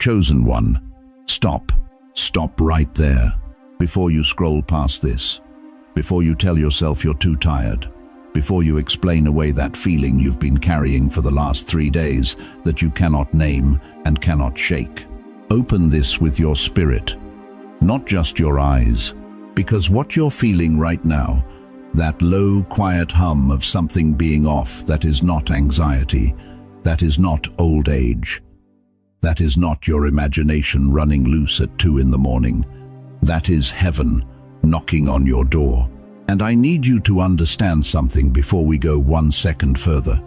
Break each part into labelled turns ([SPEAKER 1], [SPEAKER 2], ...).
[SPEAKER 1] Chosen one, stop. Stop right there. Before you scroll past this. Before you tell yourself you're too tired. Before you explain away that feeling you've been carrying for the last 3 days that you cannot name and cannot shake. Open this with your spirit, not just your eyes, because what you're feeling right now, that low, quiet hum of something being off, that is not anxiety, that is not old age, that is not your imagination running loose at 2 in the morning. That is heaven knocking on your door. And I need you to understand something before we go 1 second further.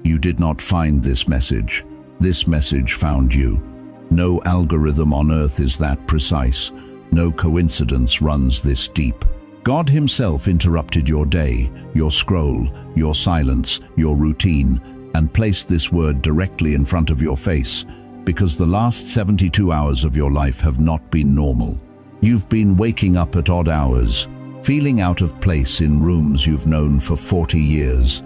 [SPEAKER 1] You did not find this message. This message found you. No algorithm on earth is that precise. No coincidence runs this deep. God himself interrupted your day, your scroll, your silence, your routine, and placed this word directly in front of your face, because the last 72 hours of your life have not been normal. You've been waking up at odd hours, feeling out of place in rooms you've known for 40 years,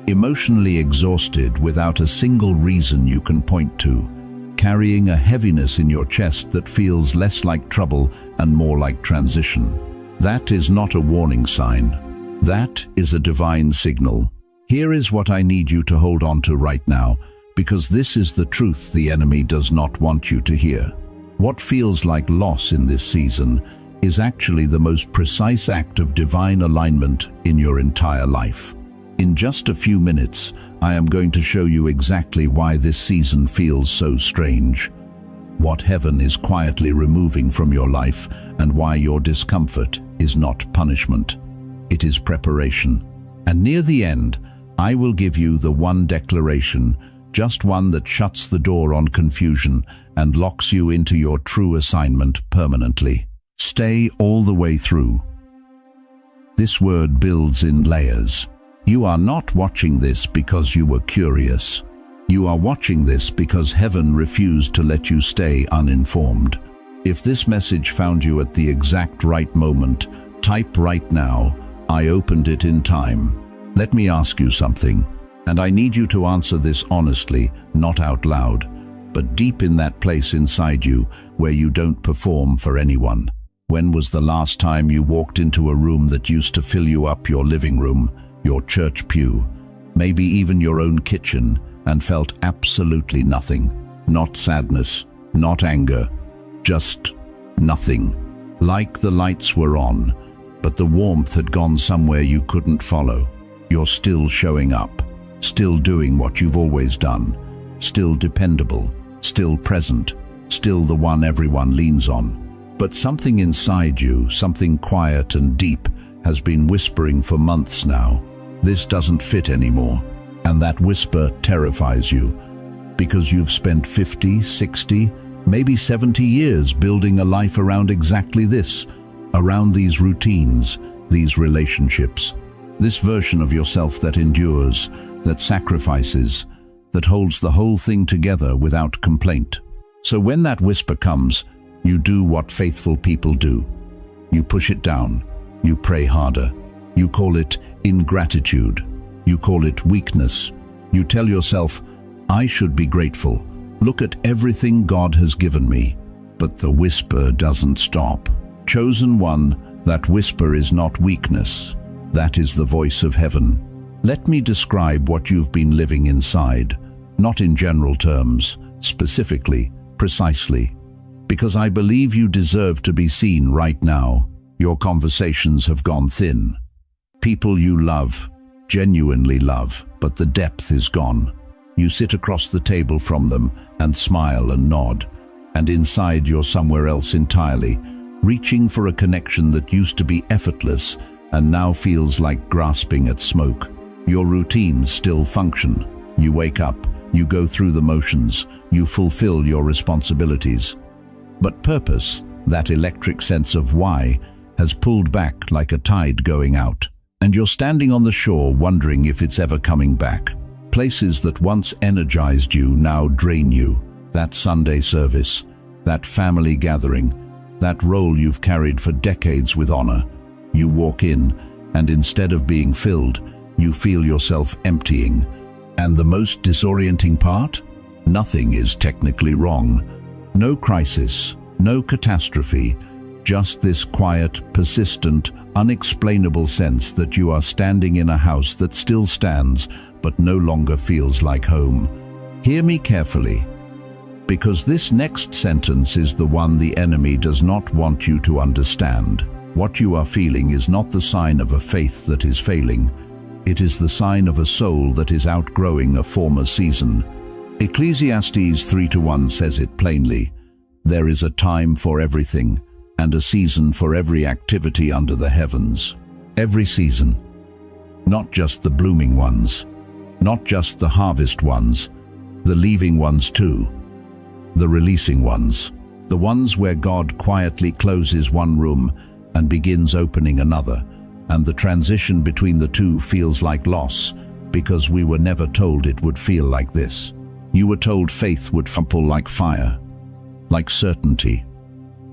[SPEAKER 1] emotionally exhausted without a single reason you can point to, carrying a heaviness in your chest that feels less like trouble and more like transition. That is not a warning sign. That is a divine signal. Here is what I need you to hold on to right now, because this is the truth the enemy does not want you to hear. What feels like loss in this season is actually the most precise act of divine alignment in your entire life. In just a few minutes, I am going to show you exactly why this season feels so strange, what heaven is quietly removing from your life, and why your discomfort is not punishment. It is preparation. And near the end, I will give you the one declaration, just one that shuts the door on confusion and locks you into your true assignment permanently. Stay all the way through. This word builds in layers. You are not watching this because you were curious. You are watching this because heaven refused to let you stay uninformed. If this message found you at the exact right moment, type right now, "I opened it in time." Let me ask you something, and I need you to answer this honestly, not out loud, but deep in that place inside you where you don't perform for anyone. When was the last time you walked into a room that used to fill you up, your living room, your church pew, maybe even your own kitchen, and felt absolutely nothing? Not sadness, not anger, just nothing. Like the lights were on, but the warmth had gone somewhere you couldn't follow. You're still showing up, still doing what you've always done, still dependable, still present, still the one everyone leans on. But something inside you, something quiet and deep, has been whispering for months now. This doesn't fit anymore. And that whisper terrifies you, because you've spent 50, 60, maybe 70 years building a life around exactly this, around these routines, these relationships, this version of yourself that endures, that sacrifices, that holds the whole thing together without complaint. So when that whisper comes, you do what faithful people do. You push it down. You pray harder. You call it ingratitude. You call it weakness. You tell yourself, "I should be grateful. Look at everything God has given me." But the whisper doesn't stop. Chosen one, that whisper is not weakness. That is the voice of heaven. Let me describe what you've been living inside, not in general terms, specifically, precisely, because I believe you deserve to be seen right now. Your conversations have gone thin. People you love, genuinely love, but the depth is gone. You sit across the table from them and smile and nod, and inside you're somewhere else entirely, reaching for a connection that used to be effortless and now feels like grasping at smoke. Your routines still function. You wake up, you go through the motions, you fulfill your responsibilities. But purpose, that electric sense of why, has pulled back like a tide going out. And you're standing on the shore wondering if it's ever coming back. Places that once energized you now drain you. That Sunday service, that family gathering, that role you've carried for decades with honor. You walk in, and instead of being filled, you feel yourself emptying. And the most disorienting part? Nothing is technically wrong. No crisis, no catastrophe, just this quiet, persistent, unexplainable sense that you are standing in a house that still stands but no longer feels like home. Hear me carefully, because this next sentence is the one the enemy does not want you to understand. What you are feeling is not the sign of a faith that is failing. It is the sign of a soul that is outgrowing a former season. Ecclesiastes 3:1 says it plainly. There is a time for everything, and a season for every activity under the heavens. Every season. Not just the blooming ones. Not just the harvest ones. The leaving ones too. The releasing ones. The ones where God quietly closes one room and begins opening another, and the transition between the two feels like loss, because we were never told it would feel like this. You were told faith would fumble like fire, like certainty,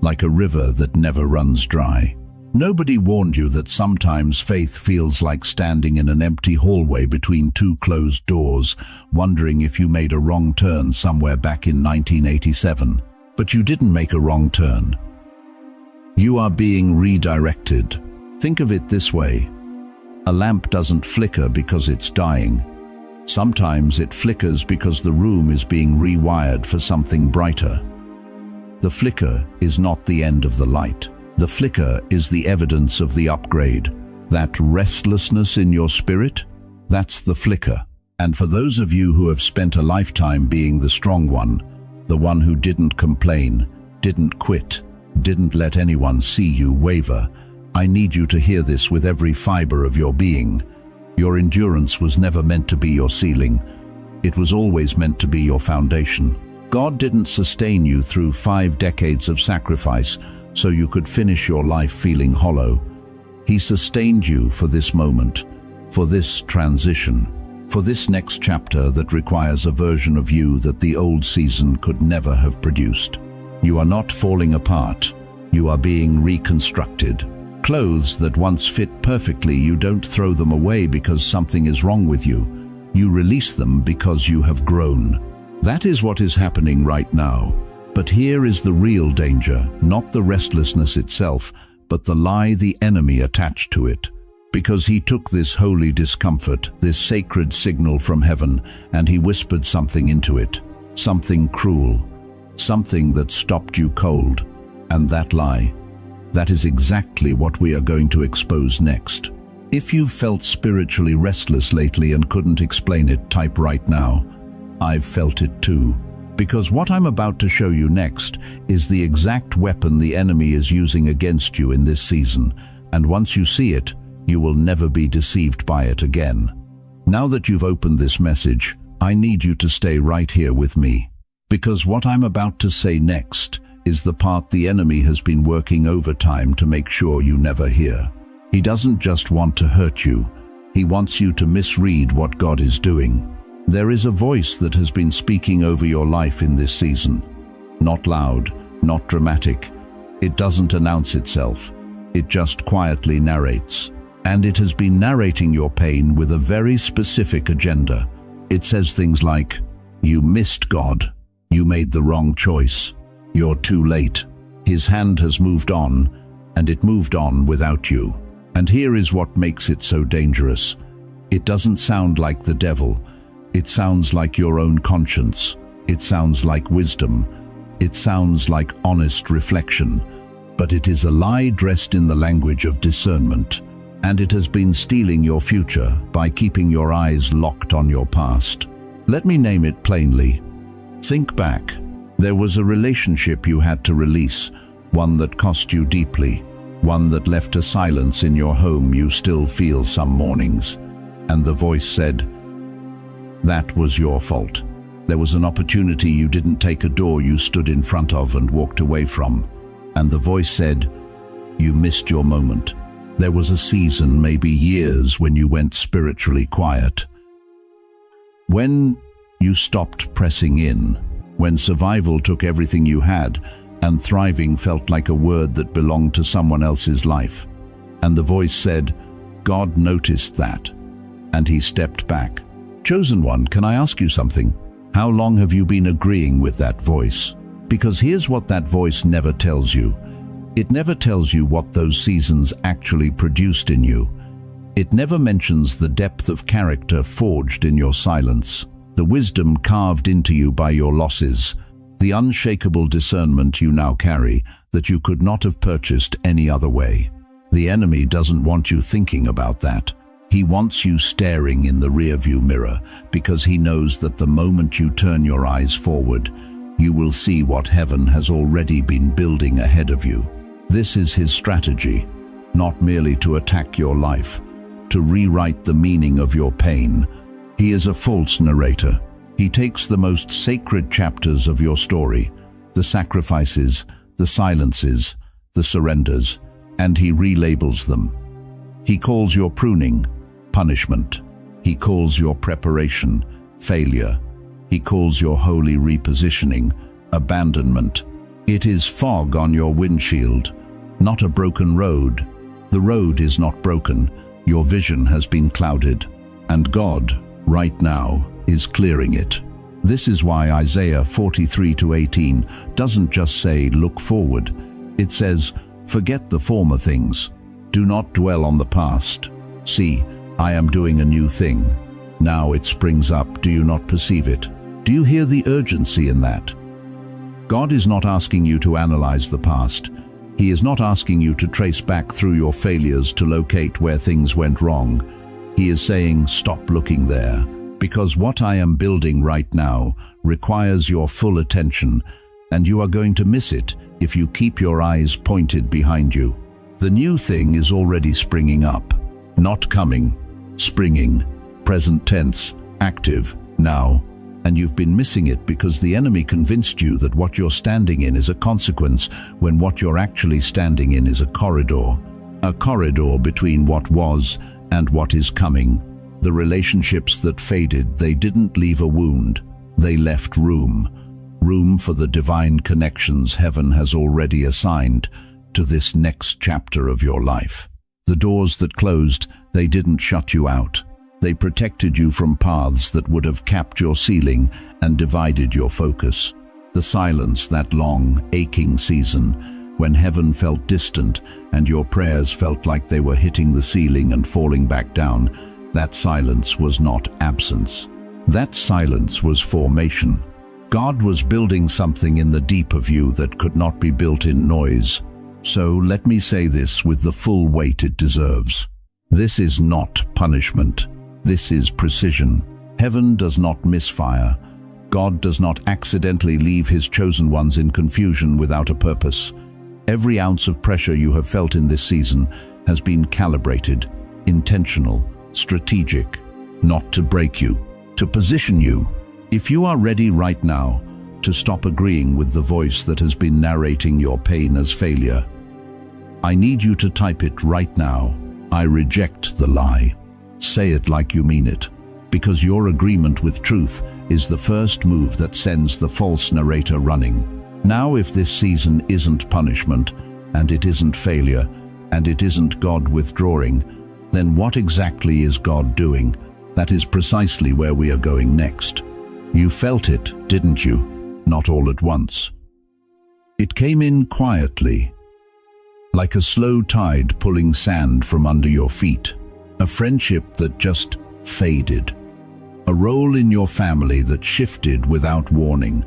[SPEAKER 1] like a river that never runs dry. Nobody warned you that sometimes faith feels like standing in an empty hallway between two closed doors, wondering if you made a wrong turn somewhere back in 1987. But you didn't make a wrong turn. You are being redirected. Think of it this way. A lamp doesn't flicker because it's dying. Sometimes it flickers because the room is being rewired for something brighter. The flicker is not the end of the light. The flicker is the evidence of the upgrade. That restlessness in your spirit, that's the flicker. And for those of you who have spent a lifetime being the strong one, the one who didn't complain, didn't quit, didn't let anyone see you waver, I need you to hear this with every fiber of your being. Your endurance was never meant to be your ceiling. It was always meant to be your foundation. God didn't sustain you through 5 decades of sacrifice so you could finish your life feeling hollow. He sustained you for this moment, for this transition, for this next chapter that requires a version of you that the old season could never have produced. You are not falling apart. You are being reconstructed. Clothes that once fit perfectly, you don't throw them away because something is wrong with you. You release them because you have grown. That is what is happening right now. But here is the real danger, not the restlessness itself, but the lie the enemy attached to it. Because he took this holy discomfort, this sacred signal from heaven, and he whispered something into it. Something cruel. Something that stopped you cold. And that lie, that is exactly what we are going to expose next. If you've felt spiritually restless lately and couldn't explain it, type right now. I've felt it too. Because what I'm about to show you next is the exact weapon the enemy is using against you in this season, and once you see it, you will never be deceived by it again. Now that you've opened this message, I need you to stay right here with me. Because what I'm about to say next is the part the enemy has been working overtime to make sure you never hear. He doesn't just want to hurt you, he wants you to misread what God is doing. There is a voice that has been speaking over your life in this season. Not loud, not dramatic. It doesn't announce itself. It just quietly narrates. And it has been narrating your pain with a very specific agenda. It says things like, you missed God. You made the wrong choice. You're too late. His hand has moved on, and it moved on without you. And here is what makes it so dangerous. It doesn't sound like the devil. It sounds like your own conscience. It sounds like wisdom. It sounds like honest reflection. But it is a lie dressed in the language of discernment. And it has been stealing your future by keeping your eyes locked on your past. Let me name it plainly. Think back. There was a relationship you had to release, one that cost you deeply, one that left a silence in your home you still feel some mornings. And the voice said, that was your fault. There was an opportunity you didn't take, a door you stood in front of and walked away from. And the voice said, you missed your moment. There was a season, maybe years, when you went spiritually quiet. When you stopped pressing in, when survival took everything you had, and thriving felt like a word that belonged to someone else's life. And the voice said, God noticed that, and he stepped back. Chosen one, can I ask you something? How long have you been agreeing with that voice? Because here's what that voice never tells you. It never tells you what those seasons actually produced in you. It never mentions the depth of character forged in your silence, the wisdom carved into you by your losses, the unshakable discernment you now carry that you could not have purchased any other way. The enemy doesn't want you thinking about that. He wants you staring in the rearview mirror, because he knows that the moment you turn your eyes forward, you will see what heaven has already been building ahead of you. This is his strategy, not merely to attack your life, to rewrite the meaning of your pain. He is a false narrator. He takes the most sacred chapters of your story, the sacrifices, the silences, the surrenders, and he relabels them. He calls your pruning punishment. He calls your preparation failure. He calls your holy repositioning abandonment. It is fog on your windshield, not a broken road. The road is not broken. Your vision has been clouded, and God, right now, is clearing it. This is why Isaiah 43:18 doesn't just say, look forward. It says, forget the former things. Do not dwell on the past. See, I am doing a new thing. Now it springs up. Do you not perceive it? Do you hear the urgency in that? God is not asking you to analyze the past. He is not asking you to trace back through your failures to locate where things went wrong. He is saying, stop looking there, because what I am building right now requires your full attention, and you are going to miss it if you keep your eyes pointed behind you. The new thing is already springing up, not coming, springing, present tense, active, now. And you've been missing it because the enemy convinced you that what you're standing in is a consequence, when what you're actually standing in is a corridor between what was and what is coming. The relationships that faded, they didn't leave a wound, they left room for the divine connections heaven has already assigned to this next chapter of your life. The doors that closed, they didn't shut you out. They protected you from paths that would have capped your ceiling and divided your focus. The silence, that long, aching season, when heaven felt distant and your prayers felt like they were hitting the ceiling and falling back down, that silence was not absence. That silence was formation. God was building something in the deep of you that could not be built in noise. So let me say this with the full weight it deserves. This is not punishment. This is precision. Heaven does not misfire. God does not accidentally leave his chosen ones in confusion without a purpose. Every ounce of pressure you have felt in this season has been calibrated, intentional, strategic, not to break you, to position you. If you are ready right now to stop agreeing with the voice that has been narrating your pain as failure, I need you to type it right now. I reject the lie. Say it like you mean it, because your agreement with truth is the first move that sends the false narrator running. Now, if this season isn't punishment, and it isn't failure, and it isn't God withdrawing, then what exactly is God doing? That is precisely where we are going next. You felt it, didn't you? Not all at once. It came in quietly, like a slow tide pulling sand from under your feet. A friendship that just faded. A role in your family that shifted without warning.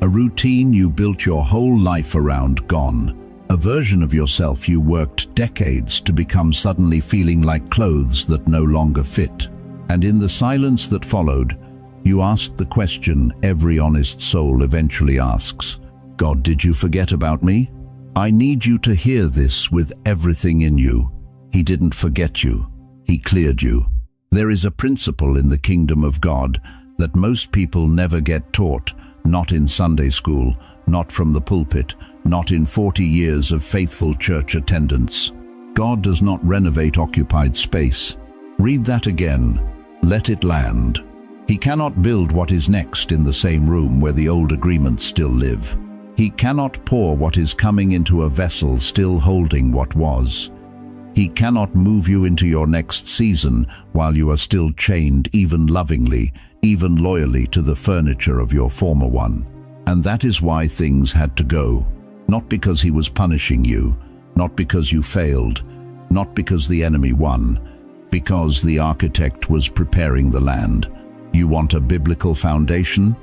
[SPEAKER 1] A routine you built your whole life around gone. A version of yourself you worked decades to become suddenly feeling like clothes that no longer fit. And in the silence that followed, you asked the question every honest soul eventually asks. God, did you forget about me? I need you to hear this with everything in you. He didn't forget you. He cleared you. There is a principle in the kingdom of God that most people never get taught, not in Sunday school, not from the pulpit, not in 40 years of faithful church attendance. God does not renovate occupied space. Read that again. Let it land. He cannot build what is next in the same room where the old agreements still live. He cannot pour what is coming into a vessel still holding what was. He cannot move you into your next season while you are still chained, even lovingly, even loyally, to the furniture of your former one. And that is why things had to go. Not because he was punishing you, not because you failed, not because the enemy won, because the architect was preparing the land. You want a biblical foundation?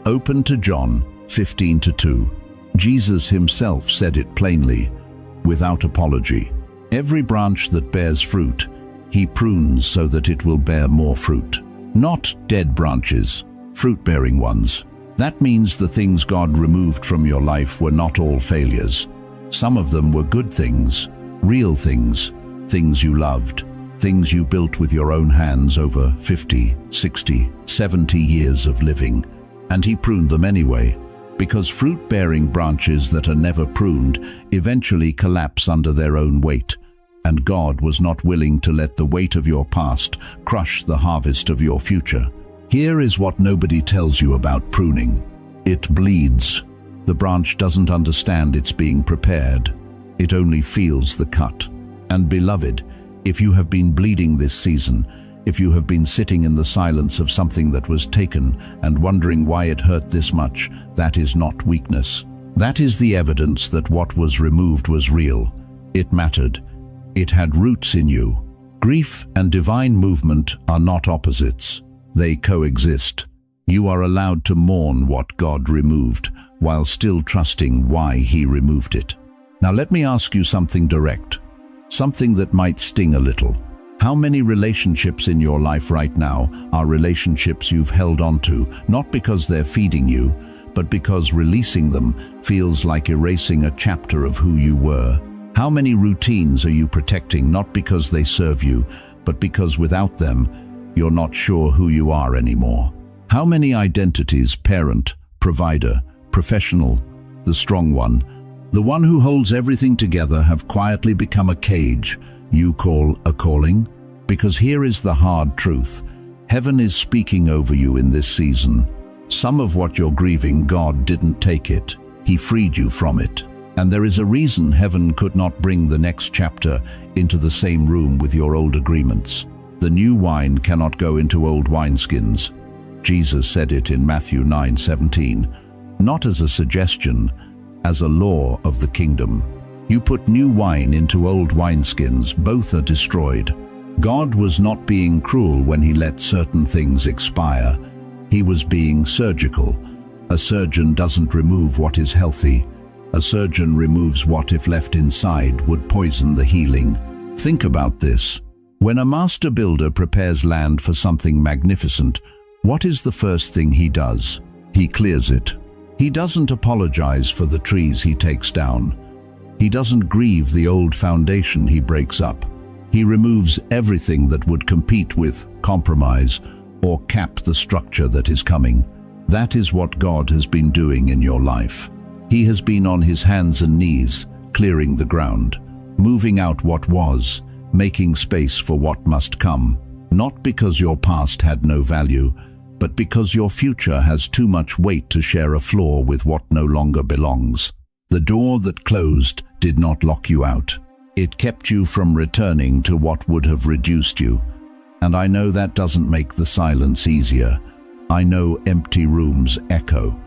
[SPEAKER 1] Open to John 15:2. Jesus himself said it plainly, without apology. Every branch that bears fruit, he prunes so that it will bear more fruit. Not dead branches, fruit-bearing ones. That means the things God removed from your life were not all failures. Some of them were good things, real things, things you loved, things you built with your own hands over 50, 60, 70 years of living. And he pruned them anyway, because fruit-bearing branches that are never pruned eventually collapse under their own weight. And God was not willing to let the weight of your past crush the harvest of your future. Here is what nobody tells you about pruning. It bleeds. The branch doesn't understand it's being prepared. It only feels the cut. And beloved, if you have been bleeding this season, if you have been sitting in the silence of something that was taken and wondering why it hurt this much, that is not weakness. That is the evidence that what was removed was real. It mattered. It had roots in you. Grief and divine movement are not opposites. They coexist. You are allowed to mourn what God removed, while still trusting why he removed it. Now let me ask you something direct, something that might sting a little. How many relationships in your life right now are relationships you've held on to, not because they're feeding you, but because releasing them feels like erasing a chapter of who you were? How many routines are you protecting, not because they serve you, but because without them, you're not sure who you are anymore? How many identities, parent, provider, professional, the strong one, the one who holds everything together, have quietly become a cage you call a calling? Because here is the hard truth. Heaven is speaking over you in this season. Some of what you're grieving, God didn't take it. He freed you from it. And there is a reason heaven could not bring the next chapter into the same room with your old agreements. The new wine cannot go into old wineskins. Jesus said it in Matthew 9:17, not as a suggestion, as a law of the kingdom. You put new wine into old wineskins, both are destroyed. God was not being cruel when he let certain things expire. He was being surgical. A surgeon doesn't remove what is healthy. A surgeon removes what, if left inside, would poison the healing. Think about this. When a master builder prepares land for something magnificent, what is the first thing he does? He clears it. He doesn't apologize for the trees he takes down. He doesn't grieve the old foundation he breaks up. He removes everything that would compete with, compromise, or cap the structure that is coming. That is what God has been doing in your life. He has been on his hands and knees, clearing the ground, moving out what was, making space for what must come. Not because your past had no value, but because your future has too much weight to share a floor with what no longer belongs. The door that closed did not lock you out. It kept you from returning to what would have reduced you. And I know that doesn't make the silence easier. I know empty rooms echo.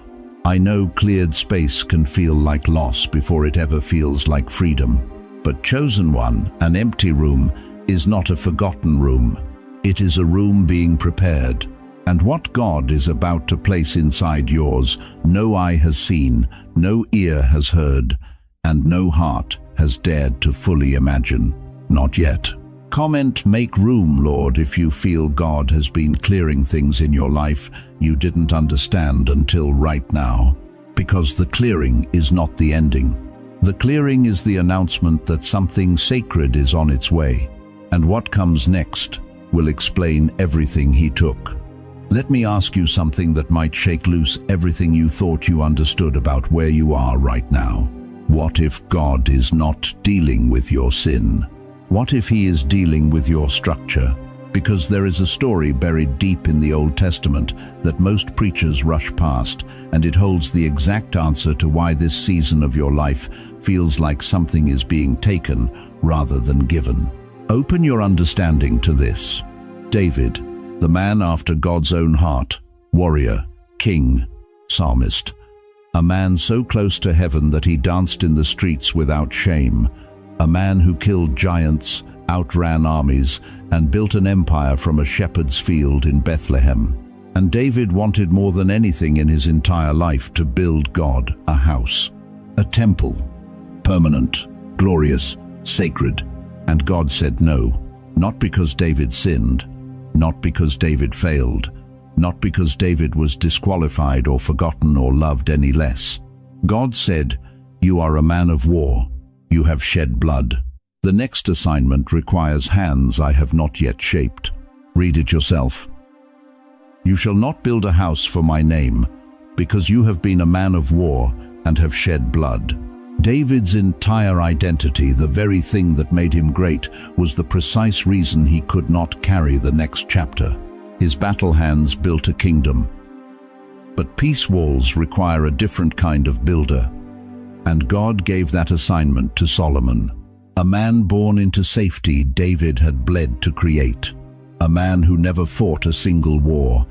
[SPEAKER 1] I know cleared space can feel like loss before it ever feels like freedom. But chosen one, an empty room, is not a forgotten room. It is a room being prepared. And what God is about to place inside yours, no eye has seen, no ear has heard, and no heart has dared to fully imagine. Not yet. Comment, "Make room, Lord," if you feel God has been clearing things in your life you didn't understand until right now. Because the clearing is not the ending. The clearing is the announcement that something sacred is on its way. And what comes next will explain everything he took. Let me ask you something that might shake loose everything you thought you understood about where you are right now. What if God is not dealing with your sin? What if he is dealing with your structure? Because there is a story buried deep in the Old Testament that most preachers rush past, and it holds the exact answer to why this season of your life feels like something is being taken rather than given. Open your understanding to this. David, the man after God's own heart, warrior, king, psalmist, A man so close to heaven that he danced in the streets without shame. A man who killed giants, outran armies, and built an empire from a shepherd's field in Bethlehem. And David wanted more than anything in his entire life to build God a house, a temple, permanent, glorious, sacred. And God said no, not because David sinned, not because David failed, not because David was disqualified or forgotten or loved any less. God said, "You are a man of war. You have shed blood. The next assignment requires hands I have not yet shaped." Read it yourself. "You shall not build a house for my name, because you have been a man of war and have shed blood." David's entire identity, the very thing that made him great, was the precise reason he could not carry the next chapter. His battle hands built a kingdom. But peace walls require a different kind of builder. And God gave that assignment to Solomon. A man born into safety David had bled to create. A man who never fought a single war.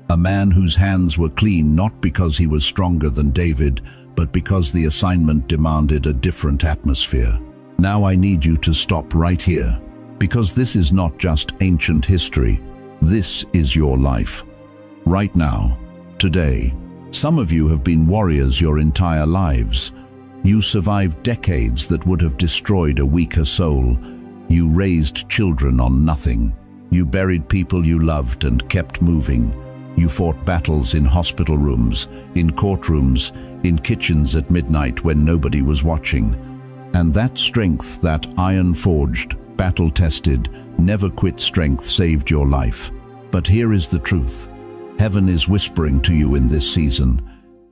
[SPEAKER 1] A man whose hands were clean not because he was stronger than David, but because the assignment demanded a different atmosphere. Now I need you to stop right here, because this is not just ancient history. This is your life. Right now, today. Some of you have been warriors your entire lives. You survived decades that would have destroyed a weaker soul. You raised children on nothing. You buried people you loved and kept moving. You fought battles in hospital rooms, in courtrooms, in kitchens at midnight when nobody was watching. And that strength, that iron-forged, battle-tested, never-quit strength saved your life. But here is the truth. Heaven is whispering to you in this season,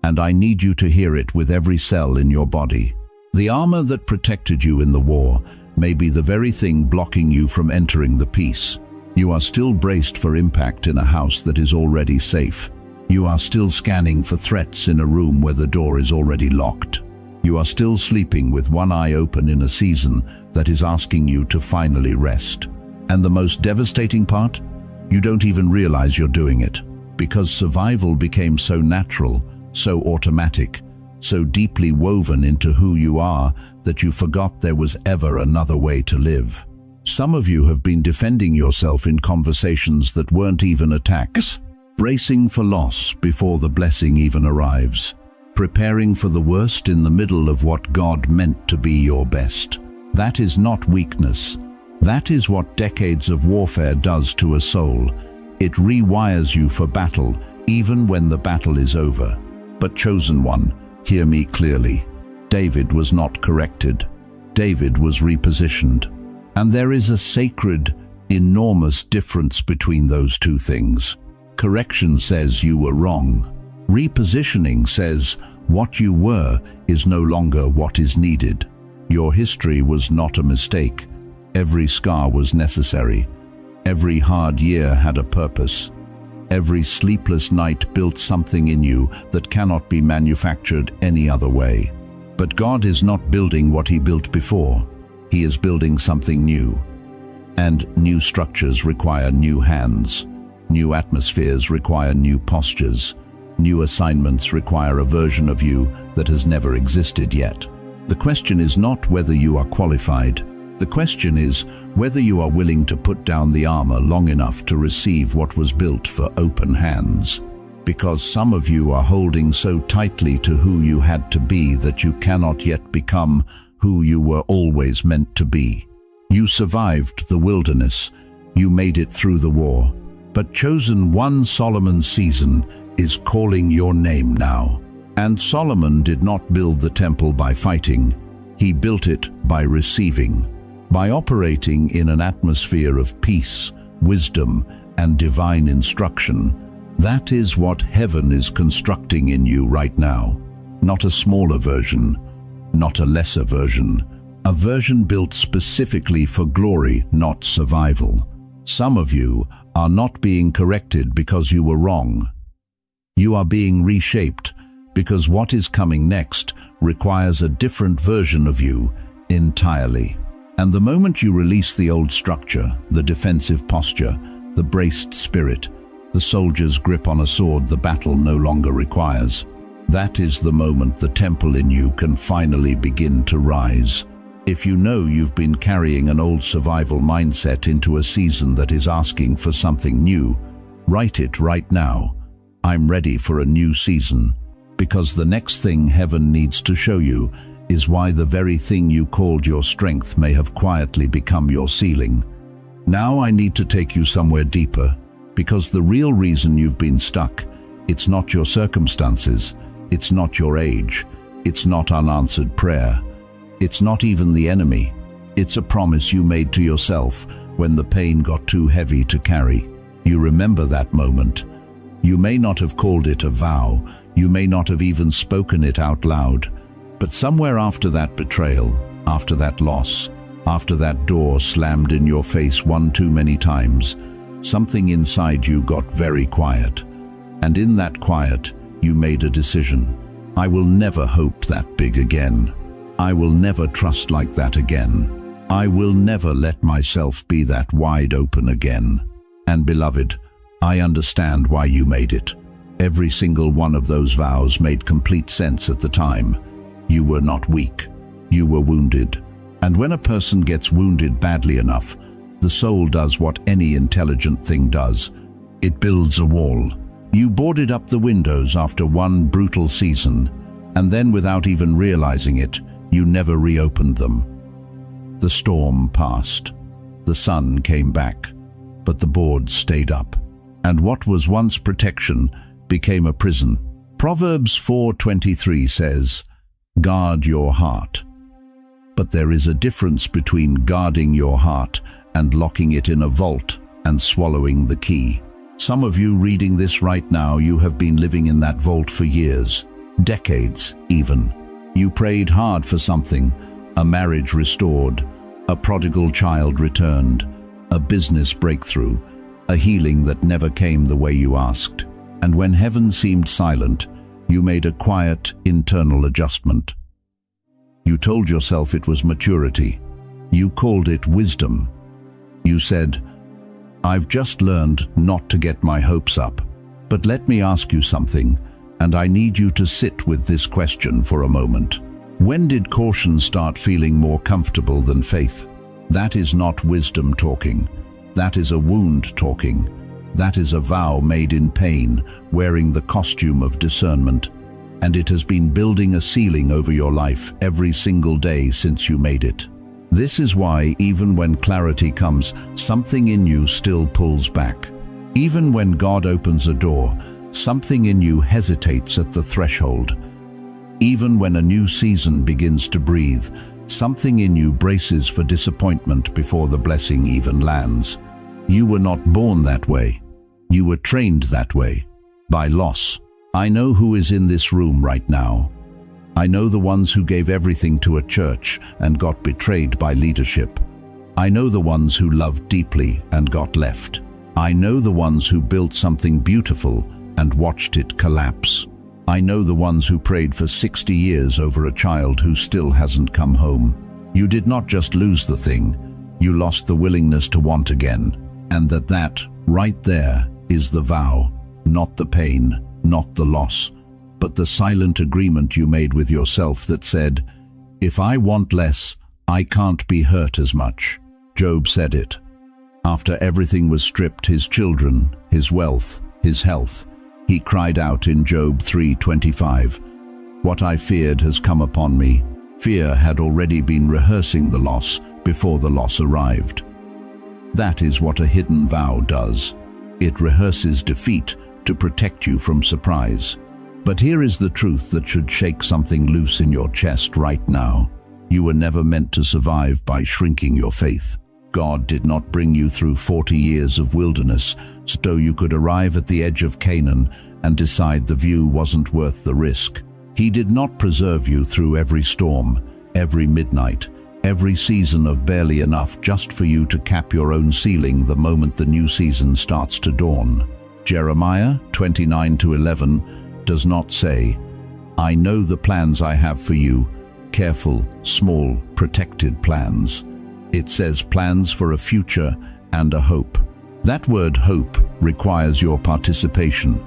[SPEAKER 1] and I need you to hear it with every cell in your body. The armor that protected you in the war may be the very thing blocking you from entering the peace. You are still braced for impact in a house that is already safe. You are still scanning for threats in a room where the door is already locked. You are still sleeping with one eye open in a season that is asking you to finally rest. And the most devastating part? You don't even realize you're doing it, because survival became so natural, so automatic, so deeply woven into who you are that you forgot there was ever another way to live. Some of you have been defending yourself in conversations that weren't even attacks, bracing for loss before the blessing even arrives, preparing for the worst in the middle of what God meant to be your best. That is not weakness. That is what decades of warfare does to a soul. It rewires you for battle, even when the battle is over. But chosen one, hear me clearly. David was not corrected. David was repositioned. And there is a sacred, enormous difference between those two things. Correction says you were wrong. Repositioning says what you were is no longer what is needed. Your history was not a mistake. Every scar was necessary. Every hard year had a purpose. Every sleepless night built something in you that cannot be manufactured any other way. But God is not building what He built before. He is building something new. And new structures require new hands. New atmospheres require new postures. New assignments require a version of you that has never existed yet. The question is not whether you are qualified. The question is whether you are willing to put down the armor long enough to receive what was built for open hands. Because some of you are holding so tightly to who you had to be that you cannot yet become who you were always meant to be. You survived the wilderness. You made it through the war. But chosen one Solomon season is calling your name now. And Solomon did not build the temple by fighting. He built it by receiving, by operating in an atmosphere of peace, wisdom, and divine instruction. That is what heaven is constructing in you right now. Not a smaller version, not a lesser version. A version built specifically for glory, not survival. Some of you are not being corrected because you were wrong. You are being reshaped because what is coming next requires a different version of you entirely. And the moment you release the old structure, the defensive posture, the braced spirit, the soldier's grip on a sword the battle no longer requires, That is the moment the temple in you can finally begin to rise. If you know you've been carrying an old survival mindset into a season that is asking for something new, write it right now. I'm ready for a new season. Because the next thing heaven needs to show you is why the very thing you called your strength may have quietly become your ceiling. Now I need to take you somewhere deeper, because the real reason you've been stuck, it's not your circumstances, it's not your age, it's not unanswered prayer, it's not even the enemy. It's a promise you made to yourself when the pain got too heavy to carry. You remember that moment. You may not have called it a vow, you may not have even spoken it out loud, but somewhere after that betrayal, after that loss, after that door slammed in your face one too many times, something inside you got very quiet. And in that quiet, you made a decision. I will never hope that big again. I will never trust like that again. I will never let myself be that wide open again. And beloved, I understand why you made it. Every single one of those vows made complete sense at the time. You were not weak. You were wounded. And when a person gets wounded badly enough, the soul does what any intelligent thing does. It builds a wall. You boarded up the windows after one brutal season, and then without even realizing it, you never reopened them. The storm passed. The sun came back, but the boards stayed up. And what was once protection became a prison. Proverbs 4:23 says, "Guard your heart." But there is a difference between guarding your heart and locking it in a vault and swallowing the key. Some of you reading this right now, you have been living in that vault for years, decades even. You prayed hard for something, a marriage restored, a prodigal child returned, a business breakthrough, a healing that never came the way you asked. And when heaven seemed silent, you made a quiet, internal adjustment. You told yourself it was maturity. You called it wisdom. You said, "I've just learned not to get my hopes up." But let me ask you something, and I need you to sit with this question for a moment. When did caution start feeling more comfortable than faith? That is not wisdom talking. That is a wound talking. That is a vow made in pain, wearing the costume of discernment. And it has been building a ceiling over your life every single day since you made it. This is why even when clarity comes, something in you still pulls back. Even when God opens a door, something in you hesitates at the threshold. Even when a new season begins to breathe, something in you braces for disappointment before the blessing even lands. You were not born that way. You were trained that way, by loss. I know who is in this room right now. I know the ones who gave everything to a church and got betrayed by leadership. I know the ones who loved deeply and got left. I know the ones who built something beautiful and watched it collapse. I know the ones who prayed for 60 years over a child who still hasn't come home. You did not just lose the thing, you lost the willingness to want again. And that right there is the vow, not the pain, not the loss, but the silent agreement you made with yourself that said, "If I want less, I can't be hurt as much." Job said it. After everything was stripped, his children, his wealth, his health, he cried out in Job 3:25, "What I feared has come upon me." Fear had already been rehearsing the loss before the loss arrived. That is what a hidden vow does. It rehearses defeat to protect you from surprise. But here is the truth that should shake something loose in your chest right now. You were never meant to survive by shrinking your faith. God did not bring you through 40 years of wilderness so you could arrive at the edge of Canaan and decide the view wasn't worth the risk. He did not preserve you through every storm, every midnight, every season of barely enough just for you to cap your own ceiling the moment the new season starts to dawn. Jeremiah 29:11 does not say, "I know the plans I have for you," careful, small, protected plans. It says plans for a future and a hope. That word hope requires your participation.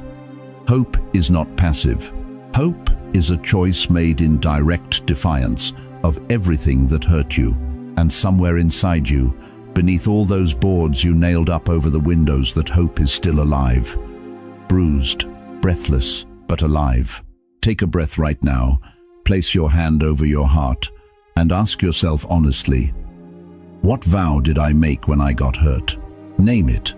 [SPEAKER 1] Hope is not passive. Hope is a choice made in direct defiance of everything that hurt you. And somewhere inside you, beneath all those boards you nailed up over the windows, that hope is still alive. Bruised, breathless, but alive. Take a breath right now, place your hand over your heart, and ask yourself honestly, what vow did I make when I got hurt? Name it.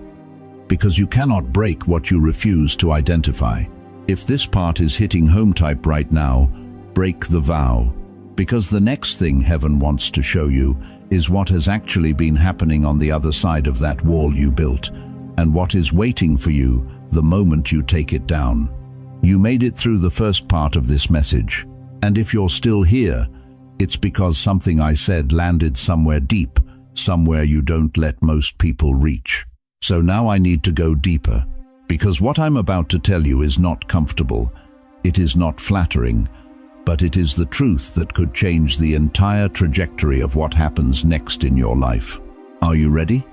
[SPEAKER 1] Because you cannot break what you refuse to identify. If this part is hitting home type right now, break the vow. Because the next thing heaven wants to show you is what has actually been happening on the other side of that wall you built, and what is waiting for you the moment you take it down. You made it through the first part of this message, and if you're still here, it's because something I said landed somewhere deep, somewhere you don't let most people reach. So now I need to go deeper, because what I'm about to tell you is not comfortable, it is not flattering, but it is the truth that could change the entire trajectory of what happens next in your life. Are you ready?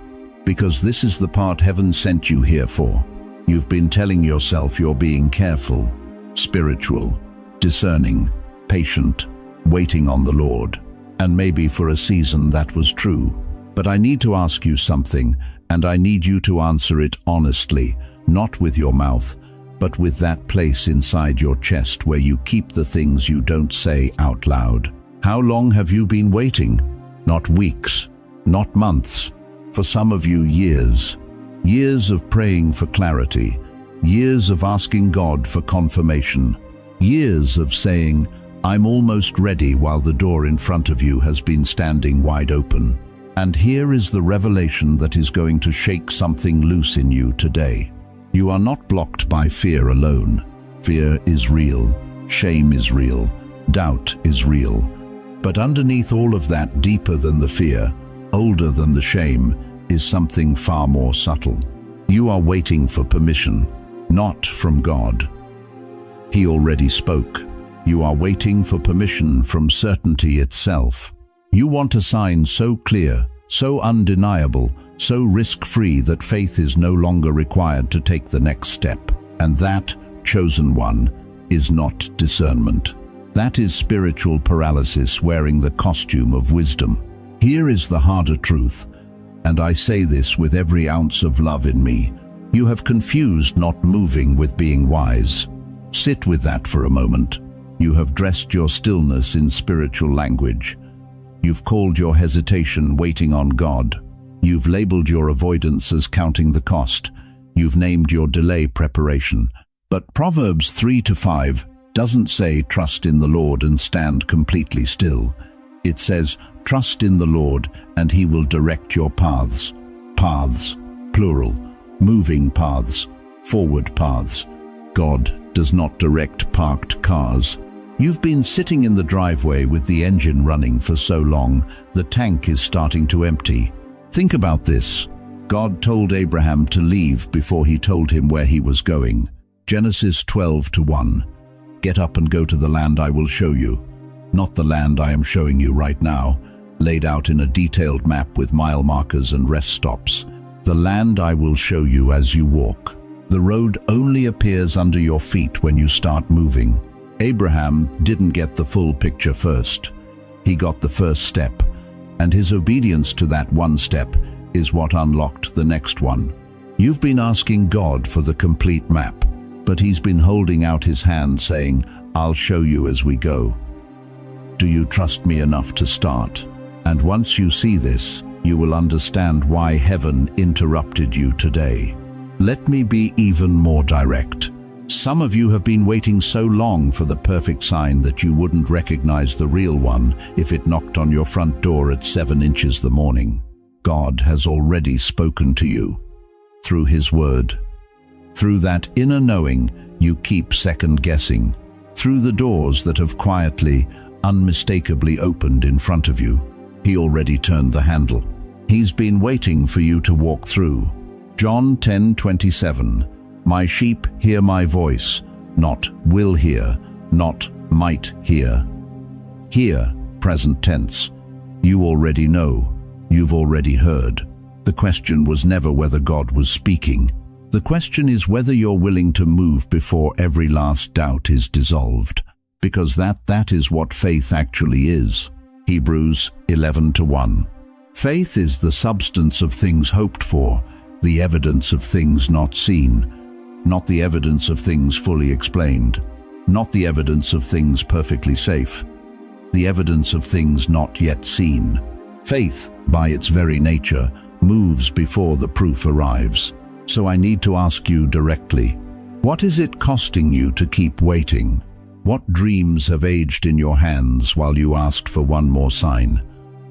[SPEAKER 1] Because this is the part heaven sent you here for. You've been telling yourself you're being careful, spiritual, discerning, patient, waiting on the Lord. And maybe for a season that was true. But I need to ask you something, and I need you to answer it honestly, not with your mouth, but with that place inside your chest where you keep the things you don't say out loud. How long have you been waiting? Not weeks, not months. For some of you, years. Years of praying for clarity. Years of asking God for confirmation. Years of saying, I'm almost ready, while the door in front of you has been standing wide open. And here is the revelation that is going to shake something loose in you today. You are not blocked by fear alone. Fear is real. Shame is real. Doubt is real. But underneath all of that, deeper than the fear, older than the shame, is something far more subtle. You are waiting for permission, not from God. He already spoke. You are waiting for permission from certainty itself. You want a sign so clear, so undeniable, so risk-free that faith is no longer required to take the next step. And that, chosen one, is not discernment. That is spiritual paralysis wearing the costume of wisdom. Here is the harder truth, and I say this with every ounce of love in me. You have confused not moving with being wise. Sit with that for a moment. You have dressed your stillness in spiritual language. You've called your hesitation waiting on God. You've labeled your avoidance as counting the cost. You've named your delay preparation. But Proverbs 3-5 doesn't say trust in the Lord and stand completely still. It says trust in the Lord and He will direct your paths. Paths, plural, moving paths, forward paths. God does not direct parked cars. You've been sitting in the driveway with the engine running for so long, the tank is starting to empty. Think about this. God told Abraham to leave before He told him where he was going. Genesis 12:1. Get up and go to the land I will show you. Not the land I am showing you right now, laid out in a detailed map with mile markers and rest stops. The land I will show you as you walk. The road only appears under your feet when you start moving. Abraham didn't get the full picture first. He got the first step, and his obedience to that one step is what unlocked the next one. You've been asking God for the complete map, but He's been holding out His hand saying, I'll show you as we go. Do you trust me enough to start? And once you see this, you will understand why heaven interrupted you today. Let me be even more direct. Some of you have been waiting so long for the perfect sign that you wouldn't recognize the real one if it knocked on your front door at 7 inches the morning. God has already spoken to you through His word. Through that inner knowing you keep second-guessing. Through the doors that have quietly, unmistakably opened in front of you. He already turned the handle. He's been waiting for you to walk through. John 10:27. My sheep hear my voice, not will hear, not might hear. Hear, present tense. You already know. You've already heard. The question was never whether God was speaking. The question is whether you're willing to move before every last doubt is dissolved. because that is what faith actually is. Hebrews 11:1. Faith is the substance of things hoped for, the evidence of things not seen, not the evidence of things fully explained, not the evidence of things perfectly safe, the evidence of things not yet seen. Faith, by its very nature, moves before the proof arrives. So I need to ask you directly, what is it costing you to keep waiting? What dreams have aged in your hands while you asked for one more sign?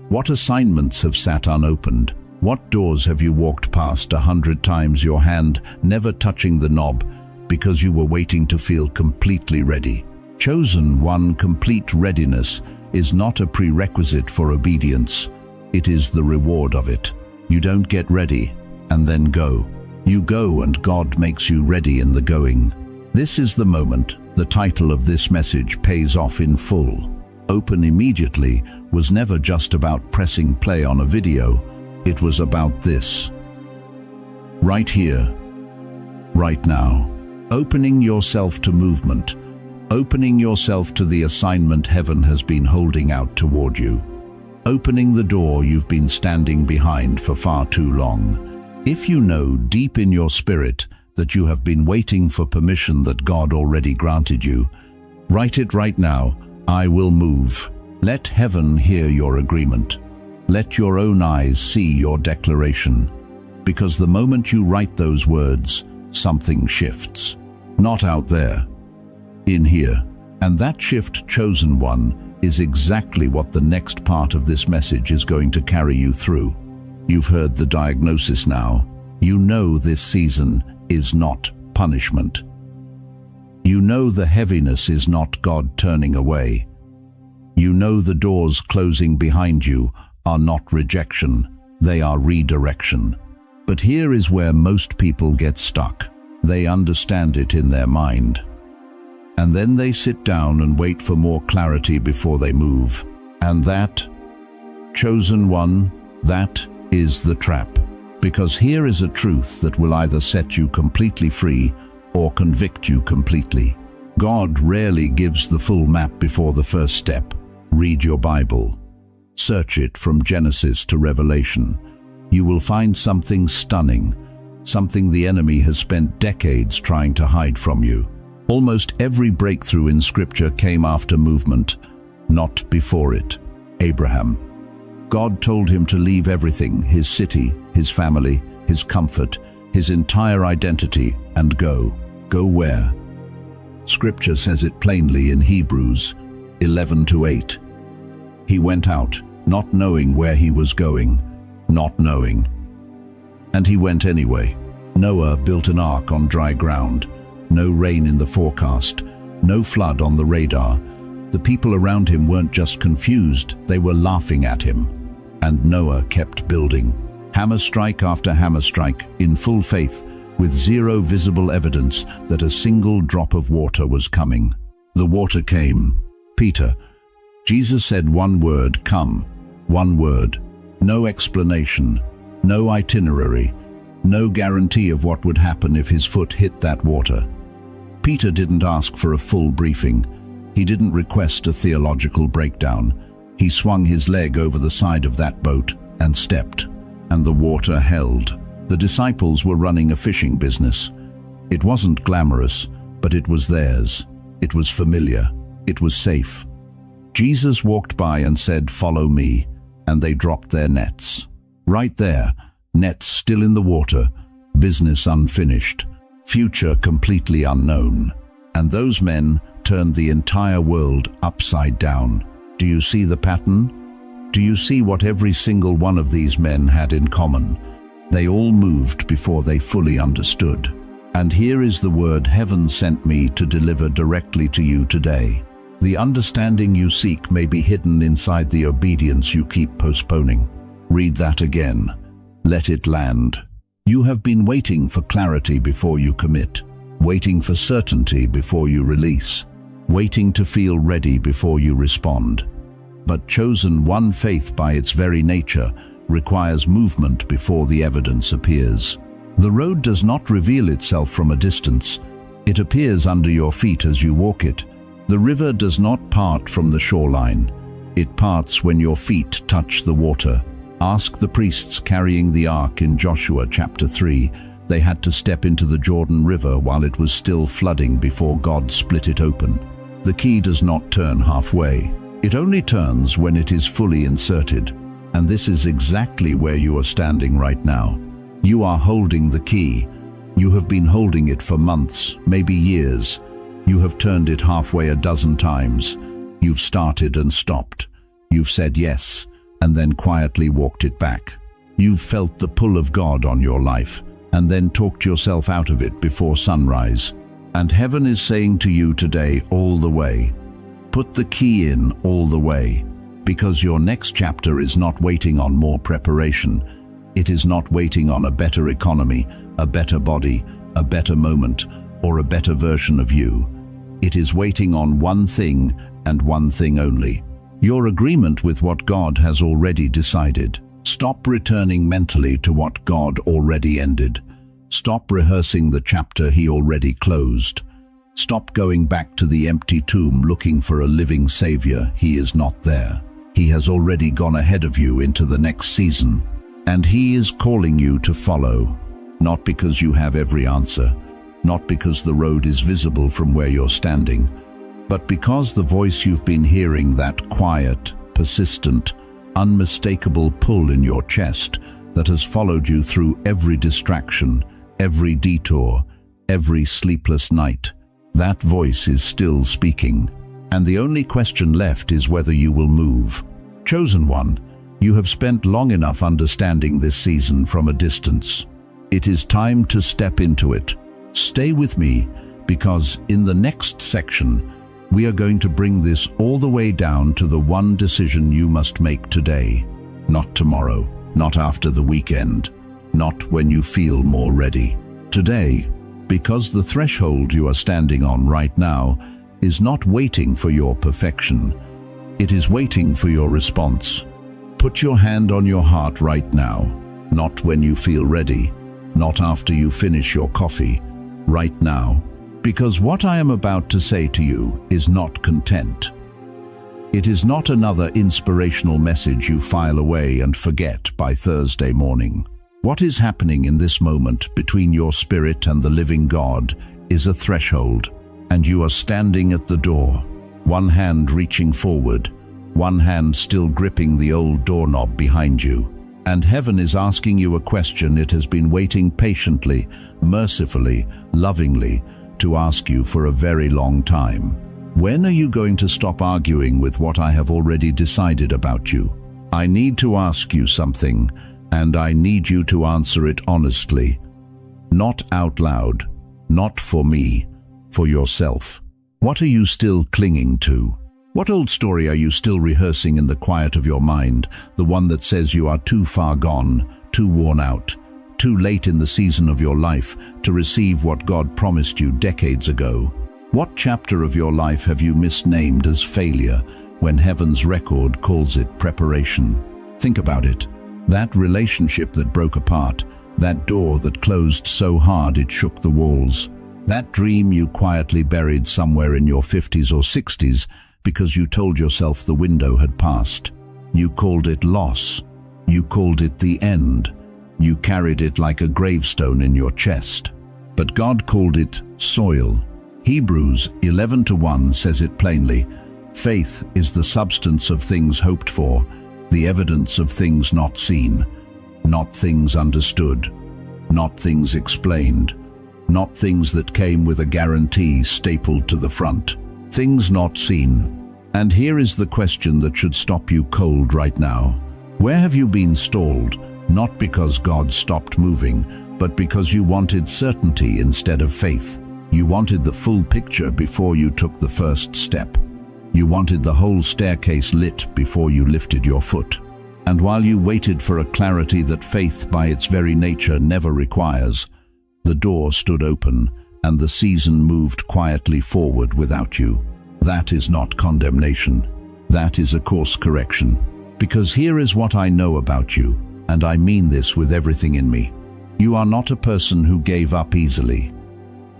[SPEAKER 1] What assignments have sat unopened? What doors have you walked past 100 times, your hand never touching the knob, because you were waiting to feel completely ready? Chosen one, complete readiness is not a prerequisite for obedience. It is the reward of it. You don't get ready and then go. You go and God makes you ready in the going. This is the moment the title of this message pays off in full. Open immediately was never just about pressing play on a video. It was about this. Right here, right now. Opening yourself to movement. Opening yourself to the assignment heaven has been holding out toward you. Opening the door you've been standing behind for far too long. If you know deep in your spirit that you have been waiting for permission that God already granted you, write it right now. I will move. Let heaven hear your agreement. Let your own eyes see your declaration. Because the moment you write those words, something shifts. Not out there, in here. And that shift, chosen one, is exactly what the next part of this message is going to carry you through. You've heard the diagnosis now. You know this season is not punishment. You know the heaviness is not God turning away. You know the doors closing behind you are not rejection, they are redirection. But here is where most people get stuck. They understand it in their mind. And then they sit down and wait for more clarity before they move. And that, chosen one, that is the trap. Because here is a truth that will either set you completely free or convict you completely. God rarely gives the full map before the first step. Read your Bible. Search it from Genesis to Revelation. You will find something stunning, something the enemy has spent decades trying to hide from you. Almost every breakthrough in Scripture came after movement, not before it. Abraham. God told him to leave everything, his city, his family, his comfort, his entire identity, and go. Go where? Scripture says it plainly in Hebrews 11:8. He went out, not knowing where he was going, not knowing. And he went anyway. Noah built an ark on dry ground. No rain in the forecast, no flood on the radar. The people around him weren't just confused, they were laughing at him. And Noah kept building. Hammer strike after hammer strike, in full faith, with zero visible evidence that a single drop of water was coming. The water came. Peter. Jesus said one word, come. One word. No explanation, no itinerary, no guarantee of what would happen if his foot hit that water. Peter didn't ask for a full briefing. He didn't request a theological breakdown. He swung his leg over the side of that boat and stepped, and the water held. The disciples were running a fishing business. It wasn't glamorous, but it was theirs. It was familiar. It was safe. Jesus walked by and said, "Follow me," and they dropped their nets. Right there, nets still in the water, business unfinished, future completely unknown. And those men turned the entire world upside down. Do you see the pattern? Do you see what every single one of these men had in common? They all moved before they fully understood. And here is the word heaven sent me to deliver directly to you today. The understanding you seek may be hidden inside the obedience you keep postponing. Read that again. Let it land. You have been waiting for clarity before you commit, waiting for certainty before you release, waiting to feel ready before you respond. But chosen one, faith by its very nature requires movement before the evidence appears. The road does not reveal itself from a distance. It appears under your feet as you walk it. The river does not part from the shoreline. It parts when your feet touch the water. Ask the priests carrying the ark in Joshua chapter 3. They had to step into the Jordan River while it was still flooding before God split it open. The key does not turn halfway. It only turns when it is fully inserted. And this is exactly where you are standing right now. You are holding the key. You have been holding it for months, maybe years. You have turned it halfway a dozen times. You've started and stopped. You've said yes, and then quietly walked it back. You've felt the pull of God on your life, and then talked yourself out of it before sunrise. And heaven is saying to you today, all the way. Put the key in all the way, because your next chapter is not waiting on more preparation. It is not waiting on a better economy, a better body, a better moment, or a better version of you. It is waiting on one thing and one thing only: your agreement with what God has already decided. Stop returning mentally to what God already ended. Stop rehearsing the chapter He already closed. Stop going back to the empty tomb looking for a living Savior. He is not there. He has already gone ahead of you into the next season, and He is calling you to follow, not because you have every answer, not because the road is visible from where you're standing, but because the voice you've been hearing, that quiet, persistent, unmistakable pull in your chest that has followed you through every distraction, every detour, every sleepless night, that voice is still speaking. And the only question left is whether you will move. Chosen one, you have spent long enough understanding this season from a distance. It is time to step into it. Stay with me, because in the next section, we are going to bring this all the way down to the one decision you must make today. Not tomorrow, not after the weekend, not when you feel more ready. Today, because the threshold you are standing on right now is not waiting for your perfection. It is waiting for your response. Put your hand on your heart right now, not when you feel ready, not after you finish your coffee, right now. Because what I am about to say to you is not content. It is not another inspirational message you file away and forget by Thursday morning. What is happening in this moment between your spirit and the living God is a threshold, and you are standing at the door, one hand reaching forward, one hand still gripping the old doorknob behind you. And heaven is asking you a question it has been waiting patiently, mercifully, lovingly, to ask you for a very long time. When are you going to stop arguing with what I have already decided about you? I need to ask you something, and I need you to answer it honestly. Not out loud, not for me, for yourself. What are you still clinging to? What old story are you still rehearsing in the quiet of your mind, the one that says you are too far gone, too worn out, too late in the season of your life to receive what God promised you decades ago? What chapter of your life have you misnamed as failure when heaven's record calls it preparation? Think about it. That relationship that broke apart, that door that closed so hard it shook the walls, that dream you quietly buried somewhere in your 50s or 60s because you told yourself the window had passed. You called it loss. You called it the end. You carried it like a gravestone in your chest. But God called it soil. Hebrews 11:1 says it plainly. Faith is the substance of things hoped for, the evidence of things not seen, not things understood, not things explained, not things that came with a guarantee stapled to the front, things not seen. And here is the question that should stop you cold right now. Where have you been stalled? Not because God stopped moving, but because you wanted certainty instead of faith. You wanted the full picture before you took the first step. You wanted the whole staircase lit before you lifted your foot. And while you waited for a clarity that faith by its very nature never requires, the door stood open and the season moved quietly forward without you. That is not condemnation. That is a course correction. Because here is what I know about you, and I mean this with everything in me. You are not a person who gave up easily.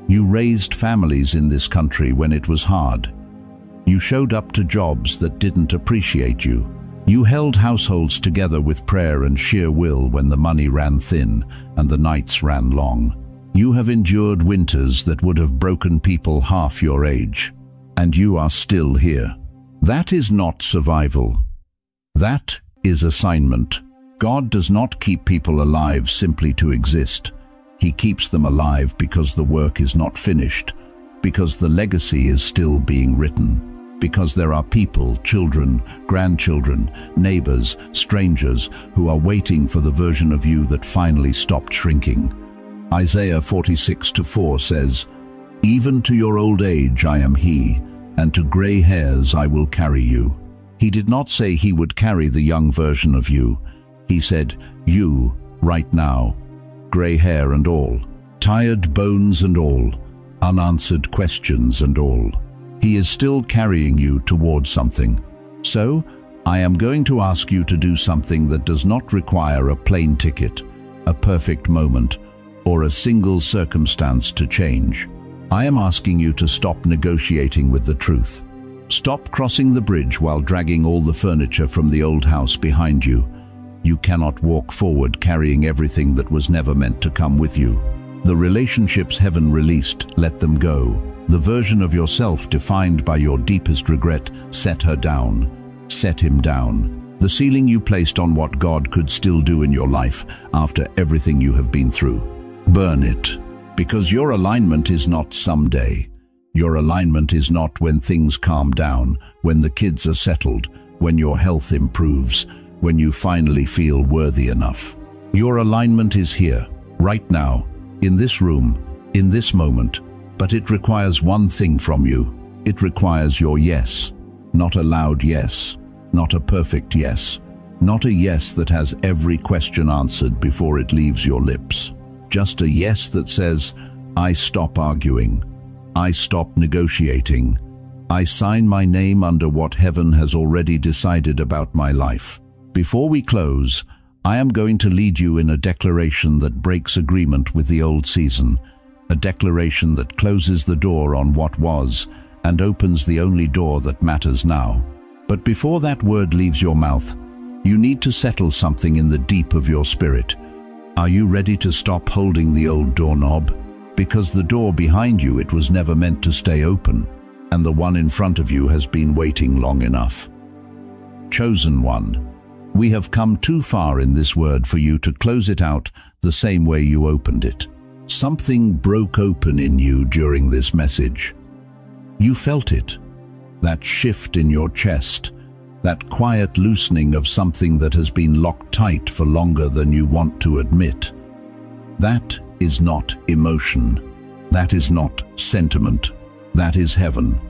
[SPEAKER 1] You raised families in this country when it was hard. You showed up to jobs that didn't appreciate you. You held households together with prayer and sheer will when the money ran thin and the nights ran long. You have endured winters that would have broken people half your age, and you are still here. That is not survival. That is assignment. God does not keep people alive simply to exist. He keeps them alive because the work is not finished, because the legacy is still being written, because there are people, children, grandchildren, neighbors, strangers who are waiting for the version of you that finally stopped shrinking. Isaiah 46:4 says, "Even to your old age I am he, and to gray hairs I will carry you." He did not say he would carry the young version of you. He said, you, right now, gray hair and all, tired bones and all, unanswered questions and all. He is still carrying you towards something. So, I am going to ask you to do something that does not require a plane ticket, a perfect moment, or a single circumstance to change. I am asking you to stop negotiating with the truth. Stop crossing the bridge while dragging all the furniture from the old house behind you. You cannot walk forward carrying everything that was never meant to come with you. The relationships heaven released, let them go. The version of yourself defined by your deepest regret, set her down. Set him down. The ceiling you placed on what God could still do in your life after everything you have been through. Burn it. Because your alignment is not someday. Your alignment is not when things calm down, when the kids are settled, when your health improves, when you finally feel worthy enough. Your alignment is here, right now, in this room, in this moment, but it requires one thing from you. It requires your yes. Not a loud yes, not a perfect yes, not a yes that has every question answered before it leaves your lips. Just a yes that says, I stop arguing. I stop negotiating. I sign my name under what heaven has already decided about my life. Before we close, I am going to lead you in a declaration that breaks agreement with the old season, a declaration that closes the door on what was and opens the only door that matters now. But before that word leaves your mouth, you need to settle something in the deep of your spirit. Are you ready to stop holding the old doorknob? Because the door behind you, it was never meant to stay open, and the one in front of you has been waiting long enough. Chosen one, we have come too far in this word for you to close it out the same way you opened it. Something broke open in you during this message. You felt it, that shift in your chest, that quiet loosening of something that has been locked tight for longer than you want to admit. That is not emotion. That is not sentiment. That is heaven,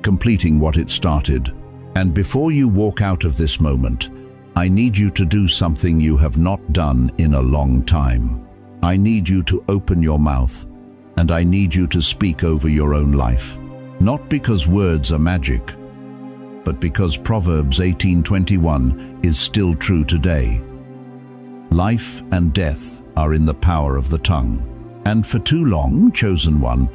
[SPEAKER 1] completing what it started. And before you walk out of this moment, I need you to do something you have not done in a long time. I need you to open your mouth, and I need you to speak over your own life. Not because words are magic, but because Proverbs 18:21 is still true today. Life and death are in the power of the tongue. And for too long, chosen one,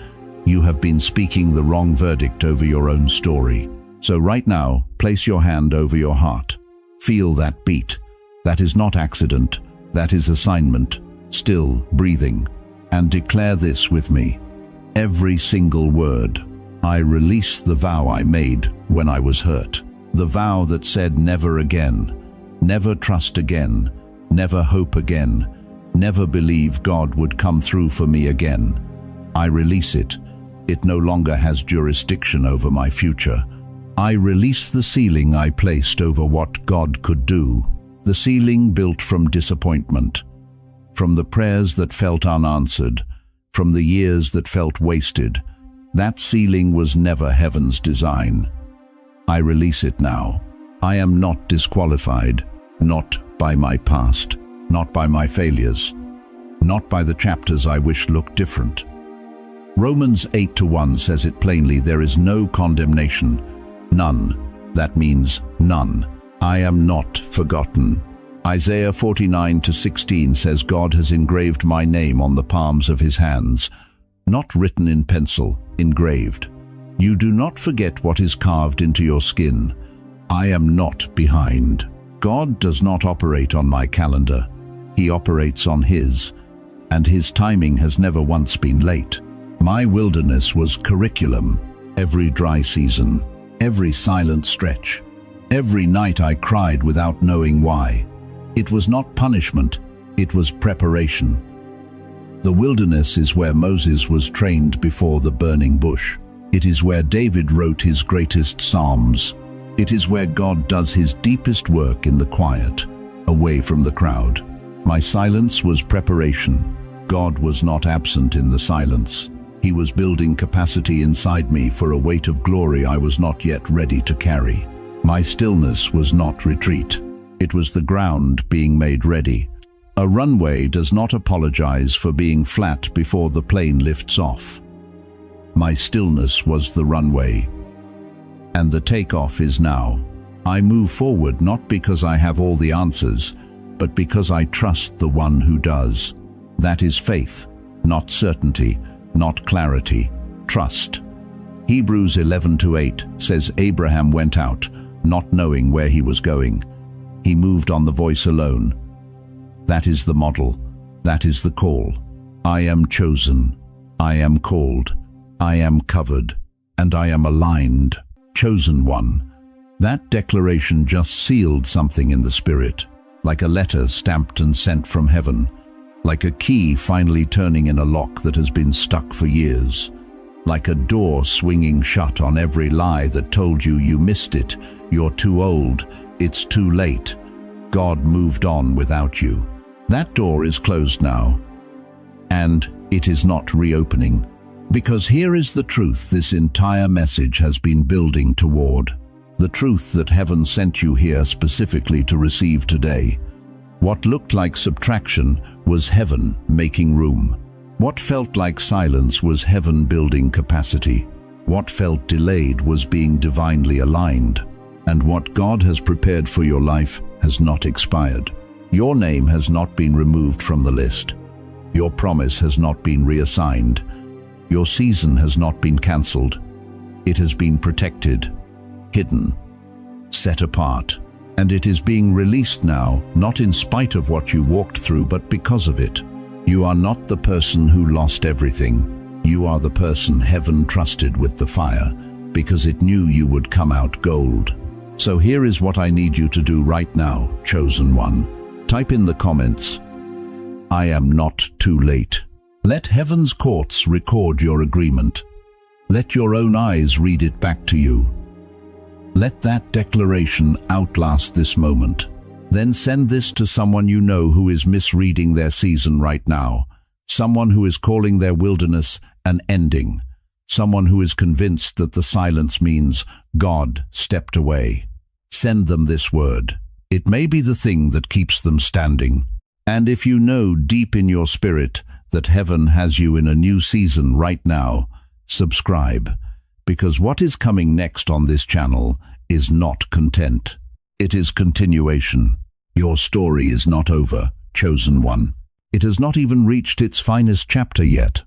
[SPEAKER 1] you have been speaking the wrong verdict over your own story. So right now, place your hand over your heart. Feel that beat. That is not accident. That is assignment. Still breathing. And declare this with me. Every single word. I release the vow I made when I was hurt. The vow that said never again. Never trust again. Never hope again. Never believe God would come through for me again. I release it. It no longer has jurisdiction over my future. I release the ceiling I placed over what God could do. The ceiling built from disappointment, from the prayers that felt unanswered, from the years that felt wasted. That ceiling was never heaven's design. I release it now. I am not disqualified, not by my past, not by my failures, not by the chapters I wish looked different. Romans 8:1 says it plainly, there is no condemnation. None. That means none. I am not forgotten. Isaiah 49:16 says God has engraved my name on the palms of his hands. Not written in pencil, engraved. You do not forget what is carved into your skin. I am not behind. God does not operate on my calendar. He operates on His, and His timing has never once been late. My wilderness was curriculum. Every dry season, every silent stretch, every night I cried without knowing why. It was not punishment, it was preparation. The wilderness is where Moses was trained before the burning bush. It is where David wrote his greatest psalms. It is where God does His deepest work in the quiet, away from the crowd. My silence was preparation. God was not absent in the silence. He was building capacity inside me for a weight of glory I was not yet ready to carry. My stillness was not retreat. It was the ground being made ready. A runway does not apologize for being flat before the plane lifts off. My stillness was the runway. And the takeoff is now. I move forward not because I have all the answers, but because I trust the one who does. That is faith, not certainty, not clarity, trust. Hebrews 11:8 says Abraham went out, not knowing where he was going. He moved on the voice alone. That is the model. That is the call. I am chosen. I am called. I am covered. And I am aligned. Chosen one. That declaration just sealed something in the spirit, like a letter stamped and sent from heaven, like a key finally turning in a lock that has been stuck for years, like a door swinging shut on every lie that told you you missed it, you're too old, it's too late. God moved on without you. That door is closed now, and it is not reopening. Because here is the truth this entire message has been building toward. The truth that heaven sent you here specifically to receive today. What looked like subtraction was heaven making room. What felt like silence was heaven building capacity. What felt delayed was being divinely aligned. And what God has prepared for your life has not expired. Your name has not been removed from the list. Your promise has not been reassigned. Your season has not been cancelled. It has been protected, hidden, set apart. And it is being released now, not in spite of what you walked through, but because of it. You are not the person who lost everything. You are the person heaven trusted with the fire, because it knew you would come out gold. So here is what I need you to do right now, chosen one. Type in the comments, I am not too late. Let heaven's courts record your agreement. Let your own eyes read it back to you. Let that declaration outlast this moment. Then send this to someone you know who is misreading their season right now. Someone who is calling their wilderness an ending. Someone who is convinced that the silence means God stepped away. Send them this word. It may be the thing that keeps them standing. And if you know deep in your spirit that heaven has you in a new season right now, subscribe. Because what is coming next on this channel is not content. It is continuation. Your story is not over, chosen one. It has not even reached its finest chapter yet.